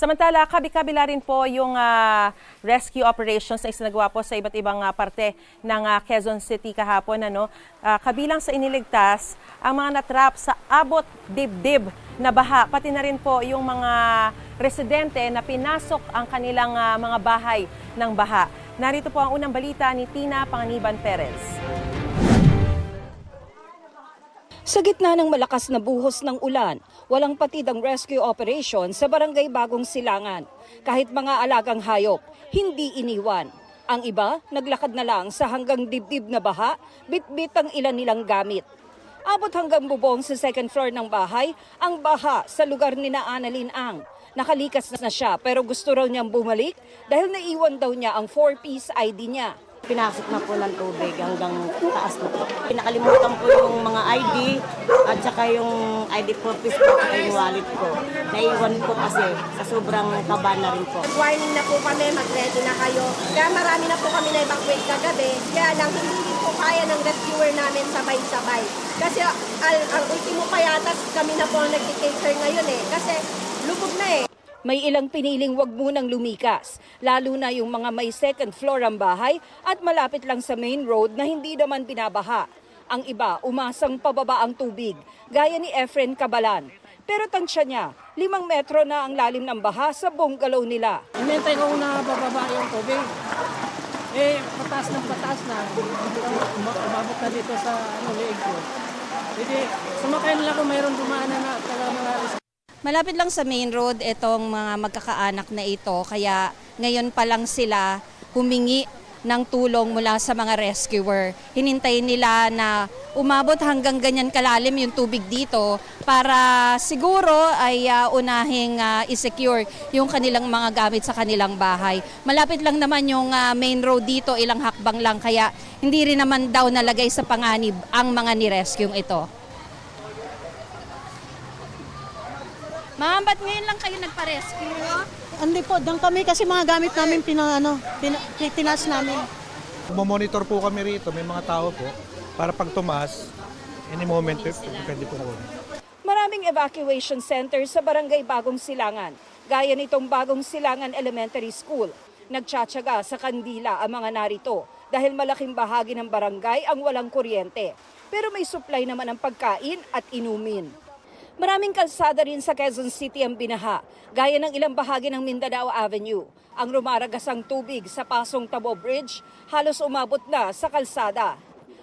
Samantala, kabi-kabila rin po yung rescue operations na isinagawa po sa iba't ibang parte ng Quezon City kahapon. Kabilang sa iniligtas, ang mga natrap sa abot dibdib na baha, pati na rin po yung mga residente na pinasok ang kanilang mga bahay ng baha. Narito po ang unang balita ni Tina Panganiban Perez. Sa gitna ng malakas na buhos ng ulan, walang patid ang rescue operation sa Barangay Bagong Silangan. Kahit mga alagang hayop, hindi iniwan. Ang iba, naglakad na lang sa hanggang dibdib na baha, bitbit ang ilan nilang gamit. Abot hanggang bubong sa second floor ng bahay, ang baha sa lugar ni na Annalyn Ang. Nakalikas na siya pero gusto raw niyang bumalik dahil naiwan daw niya ang 4-piece ID niya. Pinasok na po ng tubig hanggang taas na po. Pinakalimutan po yung mga ID at saka yung ID po, piece po at yung wallet ko. Naiwan po kasi sa sobrang kaba na rin po. Warning na po kami, mag-ready na kayo. Kaya marami na po kami na-evacuate kagabi. Kaya lang hindi din po kaya ng rescuer namin sabay-sabay. Kasi ang ultimo pa yata kami na po ang nag-cater ngayon kasi lubog na May ilang piniling wag munang lumikas, lalo na yung mga may second floor ang bahay at malapit lang sa main road na hindi naman binabaha. Ang iba, umasang pababa ang tubig, gaya ni Efren Cabalan. Pero tansya niya, 5 metro na ang lalim ng baha sa bungalow nila. Inintay ko na bababa yung tubig. Pataas na. Umabot na dito sa leeg ko. Hindi, sumakay nila kung mayroon dumaan na talaga. Malapit lang sa main road itong mga magkakaanak na ito, kaya ngayon pa lang sila humingi ng tulong mula sa mga rescuer. Hinintay nila na umabot hanggang ganyan kalalim yung tubig dito para siguro ay unahing i-secure yung kanilang mga gamit sa kanilang bahay. Malapit lang naman yung main road dito, ilang hakbang lang, kaya hindi rin naman daw nalagay sa panganib ang mga ni-rescue ito. Ma'am, ba't ngayon lang kayo nagpa-rescue? Hindi po, doon kami kasi mga gamit namin tinaas namin. Monitor po kami rito, may mga tao po, para pag tumaas, any moment, pwede po kami. Maraming evacuation centers sa Barangay Bagong Silangan, gaya nitong Bagong Silangan Elementary School. Nagtsatsaga sa kandila ang mga narito dahil malaking bahagi ng barangay ang walang kuryente. Pero may supply naman ng pagkain at inumin. Maraming kalsada rin sa Quezon City ang binaha, gaya ng ilang bahagi ng Mindanao Avenue. Ang rumaragasang tubig sa Pasong Tabo Bridge halos umabot na sa kalsada.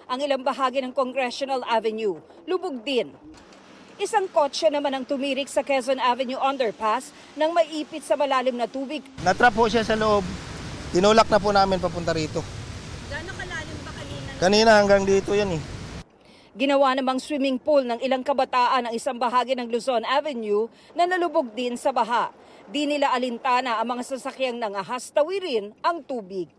Ang ilang bahagi ng Congressional Avenue, lubog din. Isang kotse naman ang tumirik sa Quezon Avenue Underpass nang maipit sa malalim na tubig. Natrap po siya sa loob. Tinulak na po namin papunta rito. Gano'ng kalalim ba kanina? Kanina hanggang dito yan eh. Ginawa namang swimming pool ng ilang kabataan ang isang bahagi ng Luzon Avenue na nalubog din sa baha. Di nila alintana ang mga sasakyang nangahas tawirin ang tubig.